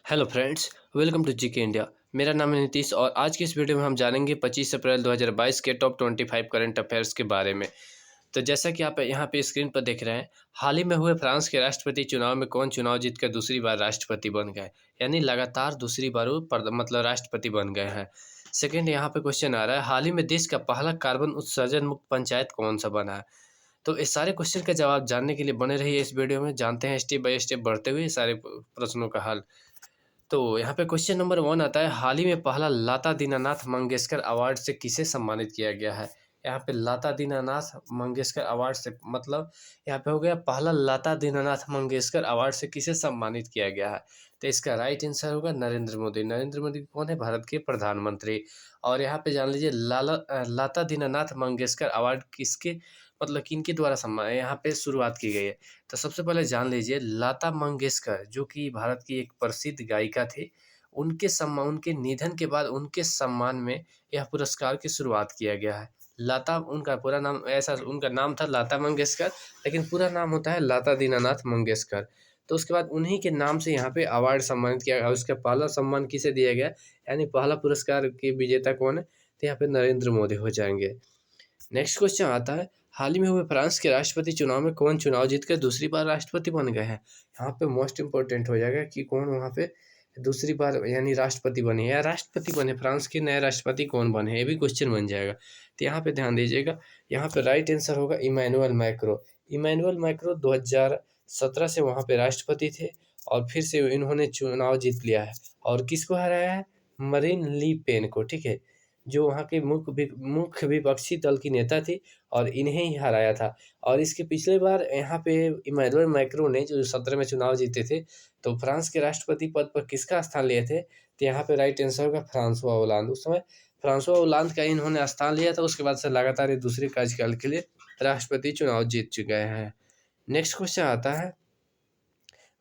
Hello friends, welcome to GK India. मेरा नाम है नीतीश और आज की इस वीडियो में हम जानेंगे 25 अप्रैल 2022 के टॉप 25 करंट अफेयर्स के बारे में। तो जैसा कि आप यहाँ पे स्क्रीन पर देख रहे हैं, हाल ही में हुए फ्रांस के राष्ट्रपति चुनाव में कौन चुनाव जीतकर दूसरी बार राष्ट्रपति बन गए। यानी लगातार दूसरी बार वो मतलब राष्ट्रपति बन गए हैं। सेकेंड, यहाँ पे क्वेश्चन आ रहा है, हाल ही में देश का पहला कार्बन उत्सर्जन मुक्त पंचायत कौन सा बना है। तो इस सारे क्वेश्चन का जवाब जानने के लिए बने रहिए इस वीडियो में। जानते हैं स्टेप बाय स्टेप बढ़ते हुए सारे प्रश्नों का हल। तो यहाँ पे क्वेश्चन नंबर 1 आता है, हाल ही में पहला लता दीनानाथ मंगेशकर अवार्ड से किसे सम्मानित किया गया है। यहाँ पे लता दीनानाथ मंगेशकर अवार्ड से मतलब यहाँ पे हो गया पहला लता दीनानाथ मंगेशकर अवार्ड से किसे सम्मानित किया गया है। तो इसका राइट आंसर होगा नरेंद्र मोदी। नरेंद्र मोदी कौन है? भारत के प्रधानमंत्री। और यहाँ पे जान लीजिए लता दीनानाथ मंगेशकर अवार्ड किसके मतलब किनके द्वारा सम्मान यहाँ पे शुरुआत की गई है। तो सबसे पहले जान लीजिए, लता मंगेशकर जो कि भारत की एक प्रसिद्ध गायिका थी, उनके निधन के बाद उनके सम्मान में यह पुरस्कार की शुरुआत किया गया है। लता उनका पूरा नाम ऐसा उनका नाम था लता मंगेशकर, लेकिन पूरा नाम होता है लता दीनानाथ मंगेशकर। तो उसके बाद उन्हीं के नाम से यहाँ पे अवार्ड सम्मानित किया गया और उसका पहला सम्मान किसे दिया गया, यानी पहला पुरस्कार के विजेता कौन है, तो यहाँ पे नरेंद्र मोदी हो जाएंगे। नेक्स्ट क्वेश्चन आता है, हाल ही में हुए फ्रांस के राष्ट्रपति चुनाव में कौन चुनाव जीतकर दूसरी बार राष्ट्रपति बन गए हैं। यहाँ पे मोस्ट इंपॉर्टेंट हो जाएगा कि कौन वहाँ पे दूसरी बार यानी राष्ट्रपति बने या राष्ट्रपति बने, फ्रांस के नए राष्ट्रपति कौन बने, ये भी क्वेश्चन बन जाएगा। तो यहाँ पे ध्यान दीजिएगा, यहाँ पे राइट आंसर होगा इमैनुअल मैक्रो। इमैनुअल मैक्रो 2017 से वहाँ पे राष्ट्रपति थे और फिर से इन्होंने चुनाव जीत लिया है। और किसको हराया है? मरीन ली पेन को। ठीक है, जो वहाँ के मुख्य विपक्षी दल की नेता थी और इन्हें ही हराया था। और इसके पिछले बार यहाँ पे इमैनुअल मैक्रों ने जो 17 में चुनाव जीते थे, तो फ्रांस के राष्ट्रपति पद पर किसका स्थान लिए थे, तो यहाँ पे राइट आंसर होगा फ्रांसवा होलांद। उस समय फ्रांसवा होलांद का इन्होंने स्थान लिया था। उसके बाद से लगातार ये दूसरे कार्यकाल के लिए राष्ट्रपति चुनाव जीत चुके हैं। नेक्स्ट क्वेश्चन आता है,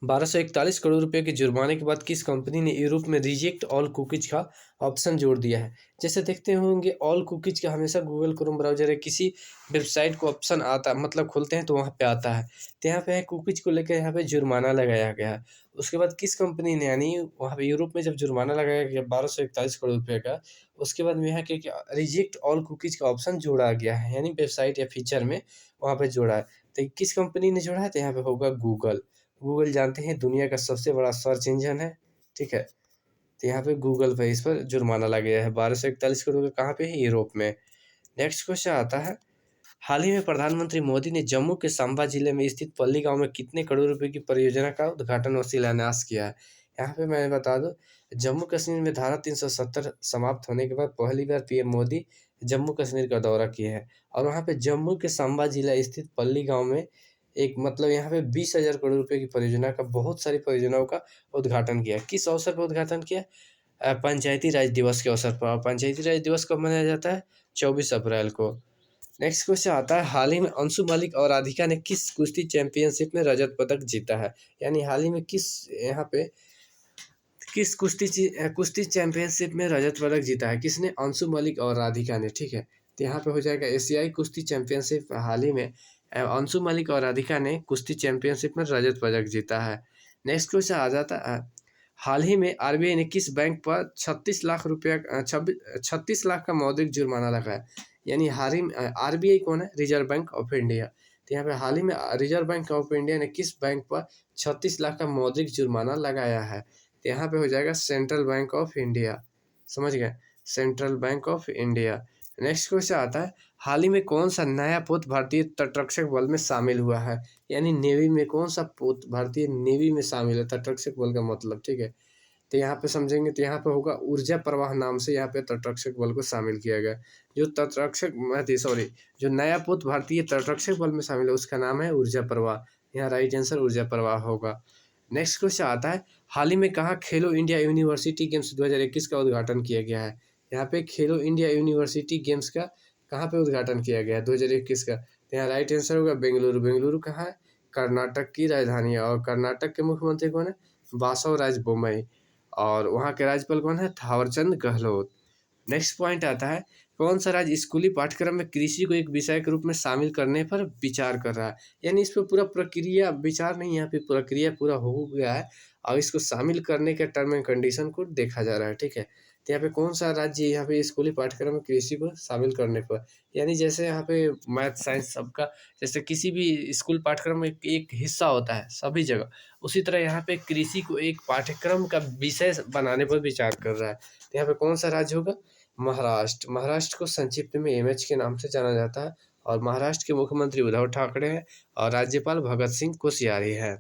1241 करोड़ रुपए के जुर्माने के बाद किस कंपनी ने यूरोप में रिजेक्ट ऑल कुकीज का ऑप्शन जोड़ दिया है। जैसे देखते होंगे, ऑल कुकीज का हमेशा गूगल क्रोम ब्राउजर है किसी वेबसाइट को ऑप्शन आता मतलब खोलते हैं तो वहाँ पे आता है। तो यहाँ पे है कुकीज को लेकर यहाँ पे जुर्माना लगाया गया है। उसके बाद किस कंपनी ने यानी वहाँ पे यूरोप में जब जुर्माना लगाया गया 1241 करोड़ रुपये का, उसके बाद में यहाँ के रिजेक्ट ऑल कुकीज का ऑप्शन जोड़ा गया है, यानी वेबसाइट या फीचर में वहाँ पे जोड़ा है। तो किस कंपनी ने जोड़ा है, तो यहाँ पे होगा गूगल। गूगल जानते हैं दुनिया का सबसे बड़ा सर्च इंजन है। ठीक है, तो यहाँ पे गूगल पे इस पर जुर्माना लगा गया है 1241 करोड़ का। कहाँ पे है? यूरोप में। नेक्स्ट क्वेश्चन आता है, हाल ही में प्रधानमंत्री मोदी ने जम्मू के सांबा जिले में स्थित पल्ली गांव में कितने करोड़ रुपए की परियोजना का उद्घाटन और शिलान्यास किया है। यहाँ पे मैं बता दूं, जम्मू कश्मीर में धारा 370 समाप्त होने के बाद पहली बार पीएम मोदी जम्मू कश्मीर का दौरा किए हैं और वहाँ पे जम्मू के सांबा जिला स्थित पल्ली गांव में एक मतलब यहाँ पे 20,000 करोड़ रुपए की परियोजना का बहुत सारी परियोजनाओं का उद्घाटन किया। किस अवसर पर उद्घाटन किया? पंचायती राज दिवस के अवसर पर। पंचायती राज दिवस कब मनाया जाता है? 24 अप्रैल को। नेक्स्ट क्वेश्चन आता है, हाल ही में अंशु मलिक और राधिका ने किस कुश्ती चैंपियनशिप में रजत पदक जीता है। यानी हाल ही में किस यहाँ पे किस कुश्ती चैंपियनशिप में रजत पदक जीता है, किसने? अंशु मलिक और राधिका ने। ठीक है, तो यहाँ पे हो जाएगा एशियाई कुश्ती चैंपियनशिप। हाल ही में अंशु मलिक और राधिका ने कुश्ती चैंपियनशिप में रजत पदक जीता है। नेक्स्ट क्वेश्चन आ जाता है, हाल ही में आरबीआई ने किस बैंक पर 36 लाख का मौद्रिक जुर्माना लगाया। यानी हाल ही में आरबीआई कौन है? Reserve bank of India. तो यहाँ पे हाल ही में रिजर्व बैंक ऑफ इंडिया ने किस बैंक पर 36 लाख का मौद्रिक जुर्माना लगाया है, तो यहाँ पे हो जाएगा सेंट्रल बैंक ऑफ इंडिया। समझ गए? Central bank of India. Next question आता है, हाल ही में कौन सा नया पोत भारतीय तटरक्षक बल में शामिल हुआ है। यानी नेवी में कौन सा पोत भारतीय नेवी में शामिल है, तटरक्षक बल का मतलब। ठीक है, तो यहाँ पे समझेंगे तो यहाँ पे होगा ऊर्जा प्रवाह नाम से यहाँ पे तटरक्षक बल को शामिल किया गया। जो नया पोत भारतीय तटरक्षक बल में शामिल है उसका नाम है ऊर्जा प्रवाह। यहाँ राइट आंसर ऊर्जा प्रवाह होगा। नेक्स्ट क्वेश्चन आता है, हाल ही में कहाँ खेलो इंडिया यूनिवर्सिटी गेम्स 2021 का उद्घाटन किया गया है। यहाँ पे खेलो इंडिया यूनिवर्सिटी गेम्स का कहाँ पे उद्घाटन किया गया है 2021 का, तो यहाँ राइट आंसर होगा बेंगलुरु। बेंगलुरु कहाँ है? कर्नाटक की राजधानी है। और कर्नाटक के मुख्यमंत्री कौन है? बासवराज बोम्मई। और वहाँ के राज्यपाल कौन है? थावरचंद गहलोत। नेक्स्ट पॉइंट आता है, कौन सा राज्य स्कूली पाठ्यक्रम में कृषि को एक विषय के रूप में शामिल करने पर विचार कर रहा है। यानी इस पर पूरा प्रक्रिया विचार नहीं, यहाँ पे प्रक्रिया पूरा हो गया है और इसको शामिल करने के टर्म एंड कंडीशन को देखा जा रहा है। ठीक है, तो यहाँ पे कौन सा राज्य यहाँ पे स्कूली पाठ्यक्रम में कृषि को शामिल करने पर, यानी जैसे यहाँ पे मैथ साइंस सबका जैसे किसी भी स्कूल पाठ्यक्रम में एक हिस्सा होता है सभी जगह, उसी तरह यहाँ पे कृषि को एक पाठ्यक्रम का विषय बनाने पर विचार कर रहा है। तो यहाँ पे कौन सा राज्य होगा, महाराष्ट्र। महाराष्ट्र को संक्षिप्त में एमएच के नाम से जाना जाता है और महाराष्ट्र के मुख्यमंत्री उद्धव ठाकरे हैं और राज्यपाल भगत सिंह कोश्यारी है।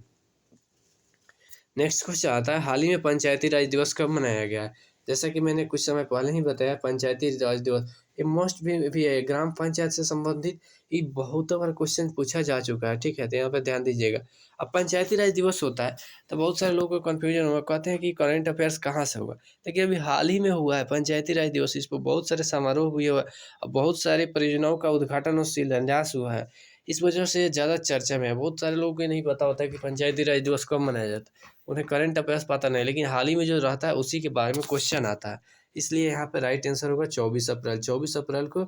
नेक्स्ट क्वेश्चन आता है, हाल ही में पंचायती राज दिवस कब मनाया गया है। जैसा कि मैंने कुछ समय पहले ही बताया, पंचायती राज दिवस ये मोस्ट भी है, ग्राम पंचायत से संबंधित ये बहुत बार क्वेश्चन पूछा जा चुका है। ठीक है, तो यहाँ पे ध्यान दीजिएगा। अब पंचायती राज दिवस होता है तो बहुत सारे लोगों को कन्फ्यूजन हुआ, कहते हैं कि करंट अफेयर्स कहाँ से होगा। देखिए अभी हाल ही में हुआ है पंचायती राज दिवस, इस पर बहुत सारे समारोह हुए हुए और बहुत सारे परियोजनाओं का उद्घाटन और शिलान्यास हुआ है। इस वजह से ज़्यादा चर्चा में है। बहुत सारे लोगों को नहीं पता होता है कि पंचायती राज दिवस कब मनाया जाता है, उन्हें करंट अफेयर्स पता नहीं, लेकिन हाल ही में जो रहता है उसी के बारे में क्वेश्चन आता है। इसलिए यहाँ पे राइट आंसर होगा 24 अप्रैल। 24 अप्रैल को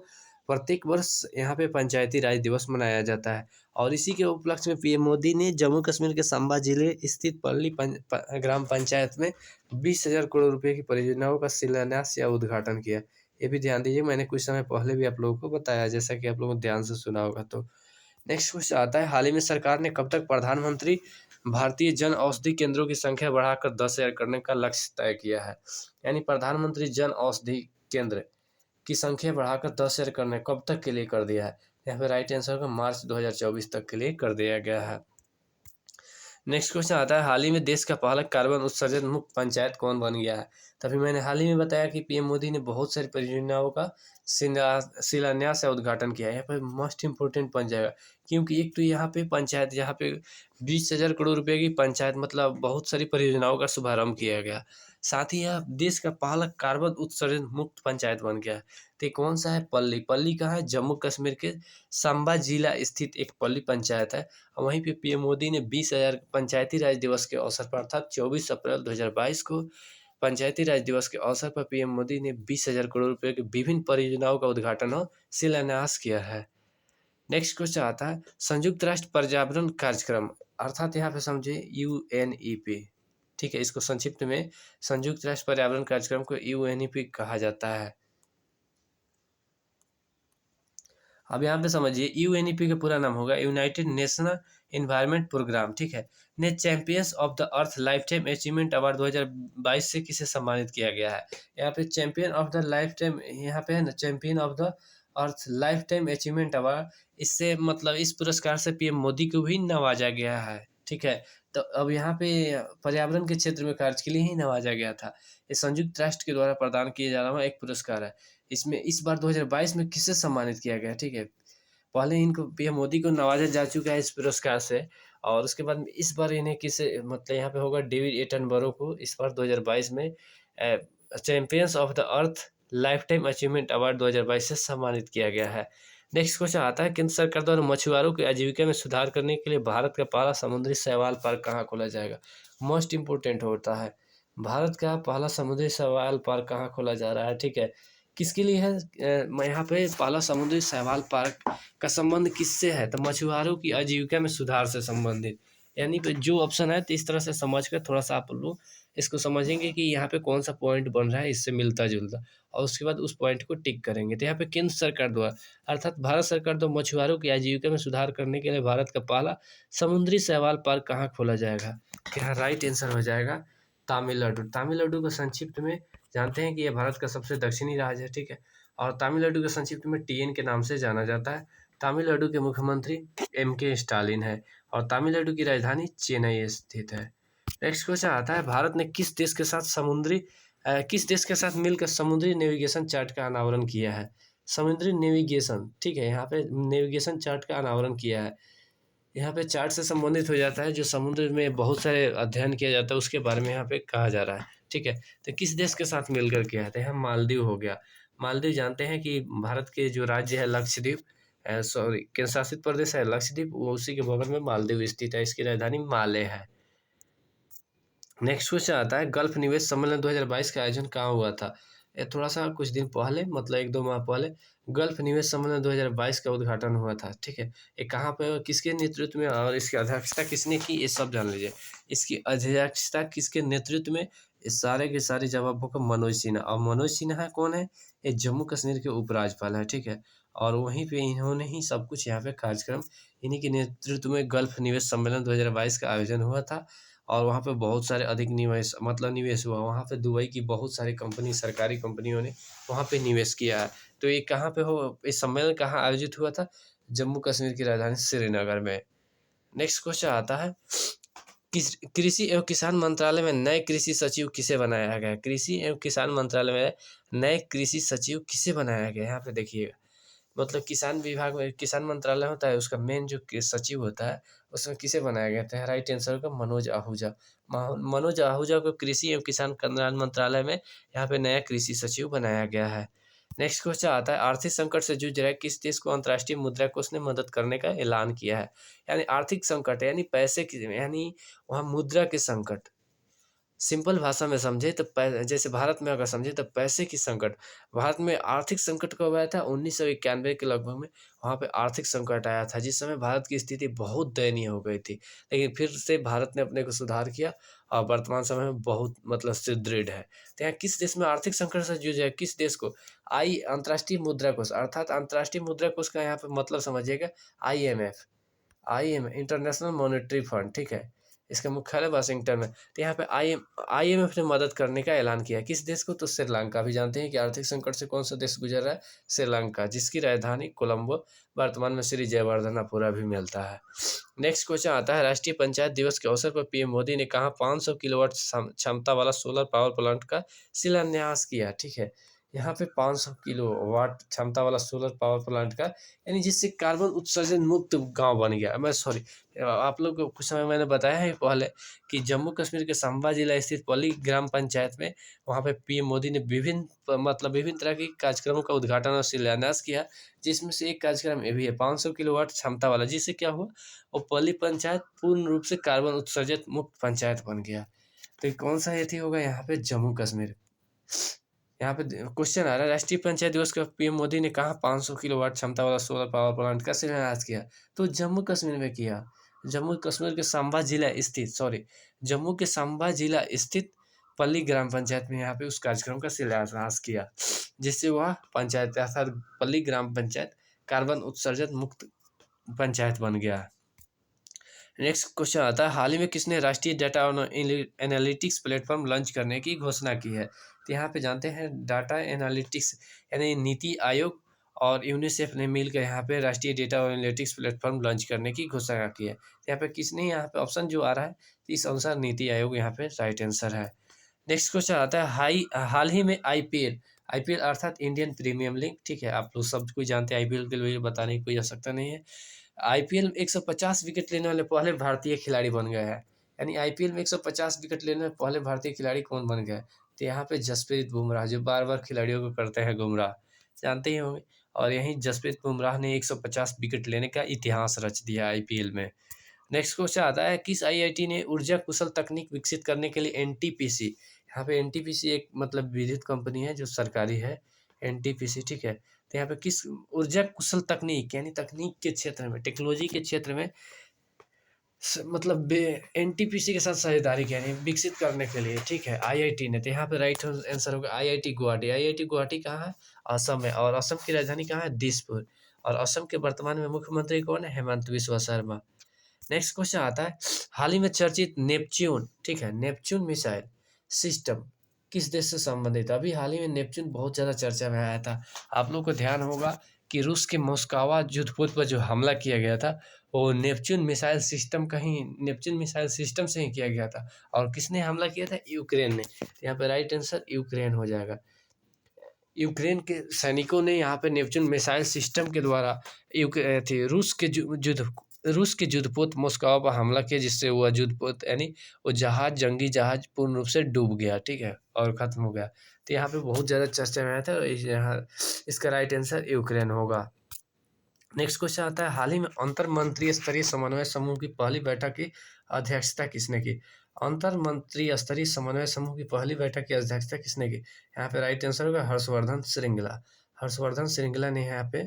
प्रत्येक वर्ष यहाँ पे पंचायती राज दिवस मनाया जाता है और इसी के उपलक्ष्य में पीएम मोदी ने जम्मू कश्मीर के सांबा जिले स्थित पल्ली ग्राम पंचायत में 20,000 करोड़ रुपए की परियोजनाओं का शिलान्यास या उद्घाटन किया। ये भी ध्यान दीजिए, मैंने कुछ समय पहले भी आप लोगों को बताया, जैसा कि आप लोगों ने ध्यान से सुना होगा। तो नेक्स्ट क्वेश्चन आता है, हाल ही में सरकार ने कब तक प्रधानमंत्री भारतीय जन औषधि केंद्रों की संख्या बढ़ाकर 10,000 करने का लक्ष्य तय किया है। यानी प्रधानमंत्री जन औषधि केंद्र की संख्या बढ़ाकर 10,000 करने कब तक के लिए कर दिया है। यहाँ पे राइट आंसर होगा मार्च 2024 तक के लिए कर दिया गया है। नेक्स्ट क्वेश्चन आता है, हाल ही में देश का पहला कार्बन उत्सर्जन मुक्त पंचायत कौन बन गया है। तभी मैंने हाल ही में बताया कि पीएम मोदी ने बहुत सारी परियोजनाओं का शिलान्यास या उद्घाटन किया है। यहाँ पर मोस्ट इम्पोर्टेंट बन जाएगा, क्योंकि एक तो यहाँ पे पंचायत, यहाँ पे 20,000 करोड़ रुपए की पंचायत मतलब बहुत सारी परियोजनाओं का शुभारंभ किया गया। साथ ही यह देश का पहला कार्बन उत्सर्जन मुक्त पंचायत बन गया है। तो कौन सा है, पल्ली। पल्ली कहाँ है, जम्मू कश्मीर के सांबा जिला स्थित एक पल्ली पंचायत है। वहीं पे पीएम मोदी ने 20,000 पंचायती राज दिवस के अवसर पर अर्थात 24 अप्रैल 2022 को पंचायती राज दिवस के अवसर पर पीएम मोदी ने 20,000 करोड़ रुपए की विभिन्न परियोजनाओं का उद्घाटन और शिलान्यास किया है। नेक्स्ट क्वेश्चन आता है, संयुक्त राष्ट्र पर्यावरण कार्यक्रम अर्थात यहाँ पे समझे UNEP। ठीक है, इसको संक्षिप्त में संयुक्त राष्ट्र पर्यावरण कार्यक्रम को UNEP कहा जाता है। अब यहाँ पे समझिए UNEP का पूरा नाम होगा यूनाइटेड नेशनल एनवायरनमेंट प्रोग्राम। ठीक है, ने champions of the earth life time achievement award 2022 से किसे सम्मानित किया गया है। यहाँ पे champion of the life time, यहाँ पे है ना champion of the earth life time achievement award, इससे मतलब इस पुरस्कार से पीएम मोदी को भी नवाजा गया है। ठीक है, तो अब यहाँ पे पर्यावरण के क्षेत्र में कार्य के लिए ही नवाजा गया था। ये संयुक्त राष्ट्र के द्वारा प्रदान किया जा रहा एक पुरस्कार है। इसमें इस बार 2022 में किसे सम्मानित किया गया। ठीक है, पहले इनको पीएम मोदी को नवाजा जा चुका है इस पुरस्कार से, और उसके बाद इस बार इन्हें किसे मतलब यहाँ पे होगा डेविड एटनबरो को इस बार 2022 में champions of the earth life time achievement award 2022 से सम्मानित किया गया है। नेक्स्ट क्वेश्चन आता है, केंद्र सरकार द्वारा मछुआरों की आजीविका में सुधार करने के लिए भारत का पहला समुद्री शैवाल पार्क कहाँ खोला जाएगा। मोस्ट इम्पोर्टेंट होता है, भारत का पहला समुद्री शैवाल पार्क कहाँ खोला जा रहा है। ठीक है, किसके लिए है, यहाँ पे पहला समुद्री शैवाल पार्क का संबंध किससे है, तो मछुआरों की आजीविका में सुधार से संबंधित। यानी कि जो ऑप्शन है तो इस तरह से समझ कर थोड़ा सा आप लोग इसको समझेंगे कि यहाँ पे कौन सा पॉइंट बन रहा है इससे मिलता जुलता, और उसके बाद उस पॉइंट को टिक करेंगे। तो यहाँ पे केंद्र सरकार द्वारा अर्थात भारत सरकार द्वारा मछुआरों की आजीविका में सुधार करने के लिए भारत का पहला समुद्री शैवाल पार्क कहाँ खोला जाएगा। यहाँ राइट आंसर हो जाएगा तमिलनाडु। तमिलनाडु को संक्षिप्त में जानते हैं कि यह भारत का सबसे दक्षिणी राज्य है। ठीक है, और तमिलनाडु के संक्षिप्त में TN के नाम से जाना जाता है। तमिलनाडु के मुख्यमंत्री MK स्टालिन है और तमिलनाडु की राजधानी चेन्नई स्थित है। नेक्स्ट क्वेश्चन आता है, भारत ने किस देश के साथ मिलकर समुद्री नेविगेशन चार्ट का अनावरण किया है। समुद्री नेविगेशन, ठीक है, यहाँ पे नेविगेशन चार्ट का अनावरण किया है। यहाँ पे चार्ट से संबंधित हो जाता है, जो समुद्र में बहुत सारे अध्ययन किया जाता है उसके बारे में यहाँ पे कहा जा रहा है। ठीक है, तो किस देश के साथ मिलकर किया है, तो यहाँ मालदीव हो गया। मालदीव जानते हैं कि भारत के जो राज्य है लक्षद्वीप, सॉरी केंद्र शासित प्रदेश है लक्षद्वीप, वो उसी के बगल में मालदीव स्थित है, इसकी राजधानी माले है। नेक्स्ट क्वेश्चन आता है, गल्फ निवेश सम्मेलन 2022 का आयोजन कहाँ हुआ था। थोड़ा सा कुछ दिन पहले मतलब 1-2 माह पहले गल्फ निवेश सम्मेलन 2022 का उद्घाटन हुआ था, ठीक है? ये कहाँ पे किसके नेतृत्व में और इसकी अध्यक्षता किसने की, ये सब जान लीजिए। इसकी अध्यक्षता किसके नेतृत्व में, ये सारे के सारे जवाब होगा मनोज सिन्हा। और मनोज सिन्हा कौन है? ये जम्मू कश्मीर के उपराज्यपाल हैं, ठीक है? और वहीं पे इन्होंने ही सब कुछ यहाँ पे कार्यक्रम, इन्हीं के नेतृत्व में गल्फ निवेश सम्मेलन 2022 का आयोजन हुआ था। और वहाँ पे बहुत सारे अधिक निवेश मतलब निवेश हुआ। वहाँ पे दुबई की बहुत सारी कंपनी, सरकारी कंपनियों ने वहाँ पे निवेश किया है। तो ये कहाँ पे हो, ये सम्मेलन कहाँ आयोजित हुआ था? जम्मू कश्मीर की राजधानी श्रीनगर में। नेक्स्ट क्वेश्चन आता है, किस कृषि एवं किसान मंत्रालय में नए कृषि सचिव किसे बनाया गया है? कृषि एवं किसान मंत्रालय में नए कृषि सचिव किसे बनाया गया है? यहाँ पे देखिएगा, मतलब किसान विभाग में किसान मंत्रालय होता है, उसका मेन जो सचिव होता है, उसमें किसे बनाया गया था? राइट आंसर होगा मनोज आहूजा। मनोज आहूजा को कृषि एवं किसान कल्याण मंत्रालय में यहाँ पे नया कृषि सचिव बनाया गया है। नेक्स्ट क्वेश्चन आता है, आर्थिक संकट से जूझ रहे किस देश को अंतर्राष्ट्रीय मुद्रा कोष ने मदद करने का ऐलान किया है? यानी आर्थिक संकट यानी पैसे की, यानी वहाँ मुद्रा के संकट। सिंपल भाषा में समझे तो जैसे भारत में अगर समझे तो पैसे की संकट। भारत में आर्थिक संकट कब आया था? 1991 के लगभग में वहाँ पे आर्थिक संकट आया था, जिस समय भारत की स्थिति बहुत दयनीय हो गई थी। लेकिन फिर से भारत ने अपने को सुधार किया और वर्तमान समय में बहुत मतलब सुदृढ़ है। तो यहाँ किस देश में आर्थिक संकट से जूझ है, किस देश को? अंतर्राष्ट्रीय मुद्रा कोष, अर्थात अंतर्राष्ट्रीय मुद्रा कोष का यहाँ पे मतलब समझिएगा IMF। इंटरनेशनल मॉनेटरी फंड, ठीक है? इसका मुख्यालय वाशिंगटन में। तो यहाँ पे IMF ने मदद करने का ऐलान किया है। किस देश को? तो श्रीलंका। भी जानते हैं कि आर्थिक संकट से कौन सा देश गुजर रहा है? श्रीलंका, जिसकी राजधानी कोलंबो वर्तमान में श्री जयवर्धनापुरा भी मिलता है। नेक्स्ट क्वेश्चन आता है, राष्ट्रीय पंचायत दिवस के अवसर पर पीएम मोदी ने कहा 500 किलोवाट क्षमता वाला सोलर पावर प्लांट का शिलान्यास किया, ठीक है? यहाँ पे 500 किलोवाट क्षमता वाला सोलर पावर प्लांट का, यानी जिससे कार्बन उत्सर्जन मुक्त गांव बन गया। मैं सॉरी, आप लोग को कुछ समय मैंने बताया है पहले कि जम्मू कश्मीर के सांबा जिला स्थित पल्ली ग्राम पंचायत में वहाँ पे पीएम मोदी ने विभिन्न तरह के कार्यक्रमों का उद्घाटन और शिलान्यास किया, जिसमें से एक कार्यक्रम ये भी है 500 किलोवाट क्षमता वाला, जिससे क्या हुआ, वो पल्ली पंचायत पूर्ण रूप से कार्बन उत्सर्जन मुक्त पंचायत बन गया। तो ये कौन सा ये होगा? यहाँ पे जम्मू कश्मीर। यहाँ पे क्वेश्चन आ रहा है, राष्ट्रीय पंचायत दिवस का पीएम मोदी ने कहा 500 किलोवाट क्षमता वाला सोलर पावर प्लांट का शिलान्यास किया? तो जम्मू कश्मीर में किया। जम्मू कश्मीर के जम्मू के सांबा जिला स्थित पल्ली ग्राम पंचायत में यहाँ पे उस कार्यक्रम का शिलान्यास किया, जिससे वह पंचायत अर्थात पल्ली ग्राम पंचायत कार्बन उत्सर्जन मुक्त पंचायत बन गया। नेक्स्ट क्वेश्चन आता है, हाल ही में किसने राष्ट्रीय डाटा एनालिटिक्स प्लेटफॉर्म लॉन्च करने की घोषणा की है? तो यहाँ पे जानते हैं, डाटा एनालिटिक्स यानी नीति आयोग और यूनिसेफ ने मिलकर यहाँ पे राष्ट्रीय डेटा एनालिटिक्स प्लेटफॉर्म लॉन्च करने की घोषणा की है। तो यहाँ पे किसने, यहाँ पे ऑप्शन जो आ रहा है इस अनुसार नीति आयोग यहाँ पे राइट आंसर है। नेक्स्ट क्वेश्चन आता है, हाल ही में आईपीएल अर्थात इंडियन प्रीमियम लीग, ठीक है? आप लोग सब कुछ जानते हैं, आईपीएल के लिए बताने की कोई आवश्यकता नहीं है। आईपीएल में 150 विकेट लेने वाले पहले भारतीय खिलाड़ी बन गए हैं। यानी आईपीएल में 150 विकेट लेने वाले पहले भारतीय खिलाड़ी कौन बन गए? तो यहाँ पे जसप्रीत बुमराह, जो बार बार खिलाड़ियों को करते हैं गुमराह, जानते ही होंगे। और यहीं जसप्रीत बुमराह ने 150 विकेट लेने का इतिहास रच दिया आईपीएल में। नेक्स्ट क्वेश्चन आता है, किस आईआईटी ने ऊर्जा कुशल तकनीक विकसित करने के लिए एनटीपीसी, यहाँ पे एनटीपीसी एक मतलब विद्युत कंपनी है जो सरकारी है, एनटीपीसी, ठीक है? तो यहाँ पे किस ऊर्जा कुशल तकनीक यानी तकनीक के क्षेत्र में, टेक्नोलॉजी के क्षेत्र में मतलब एनटीपीसी के साथ साझेदारी की, यानी विकसित करने के लिए, ठीक है? आईआईटी ने। तो यहाँ पे राइट आंसर होगा आईआईटी गुवाहाटी। आईआईटी गुवाहाटी कहाँ है? असम में। और असम की राजधानी कहाँ है? दिसपुर। और असम के वर्तमान में मुख्यमंत्री कौन है? हेमंत बिस्वा शर्मा। नेक्स्ट क्वेश्चन आता है, हाल ही में चर्चित नेपच्यून, ठीक है, नेपच्यून मिसाइल सिस्टम किस देश से संबंधित? अभी हाल ही में नेपच्यून बहुत ज़्यादा चर्चा में आया था। आप लोग को ध्यान होगा कि रूस के मोस्कवा युद्धपोत पर जो हमला किया गया था, वो नेपच्यून मिसाइल सिस्टम से ही किया गया था। और किसने हमला किया था? यूक्रेन ने। यहाँ पे राइट आंसर यूक्रेन हो जाएगा। यूक्रेन के सैनिकों ने यहाँ पे नेपच्यून मिसाइल सिस्टम के द्वारा रूस के युद्धपोत मोस्कवा पर हमला किया, जिससे वह युद्धपोत यानी वो जंगी जहाज पूर्ण रूप से डूब गया, ठीक है, और ख़त्म हो गया। तो यहाँ पे बहुत ज़्यादा चर्चा में आया था, यहाँ इसका राइट आंसर यूक्रेन होगा। नेक्स्ट क्वेश्चन आता है, हाल ही में अंतर मंत्रिय स्तरीय समन्वय समूह की पहली बैठक की अध्यक्षता किसने की? अंतर मंत्री स्तरीय समन्वय समूह की पहली बैठक की अध्यक्षता किसने की? यहाँ पे राइट आंसर होगा हर्षवर्धन श्रृंगला। हर्षवर्धन श्रृंगला ने यहाँ पे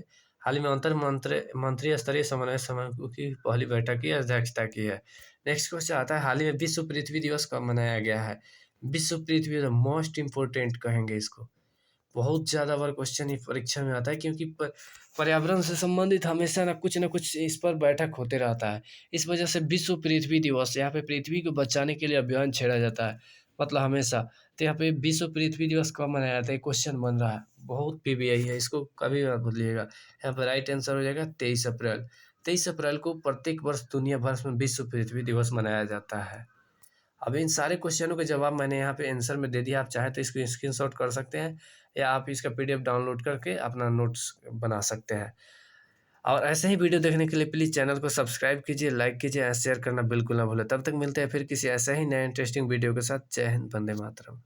हाल ही में मंत्री स्तरीय समन्वय समूह की पहली बैठक की अध्यक्षता की है। नेक्स्ट क्वेश्चन आता है, हाल ही में विश्व पृथ्वी दिवस कब मनाया गया है? विश्व पृथ्वी दिवस मोस्ट इम्पोर्टेंट कहेंगे इसको। बहुत ज़्यादा बार क्वेश्चन ये परीक्षा में आता है, क्योंकि पर्यावरण से संबंधित हमेशा ना कुछ इस पर बैठक होते रहता है। इस वजह से विश्व पृथ्वी दिवस, यहाँ पे पृथ्वी को बचाने के लिए अभियान छेड़ा जाता है, मतलब हमेशा। तो यहाँ पे विश्व पृथ्वी दिवस कब मनाया जाता है, ये क्वेश्चन बन रहा है। बहुत पीबीआई है, इसको कभी मत भूलिएगा। यहाँ पे राइट आंसर हो जाएगा 23 अप्रैल। 23 अप्रैल को प्रत्येक वर्ष दुनिया भर में विश्व पृथ्वी दिवस मनाया जाता है। अब इन सारे क्वेश्चनों के जवाब मैंने यहाँ पे आंसर में दे दिया। आप चाहें तो इसको स्क्रीनशॉट कर सकते हैं, या आप इसका पीडीएफ डाउनलोड करके अपना नोट्स बना सकते हैं। और ऐसे ही वीडियो देखने के लिए प्लीज़ चैनल को सब्सक्राइब कीजिए, लाइक कीजिए और शेयर करना बिल्कुल ना भूलें। तब तक मिलते हैं फिर किसी ऐसे ही नए इंटरेस्टिंग वीडियो के साथ। जय हिंद, वंदे मातरम।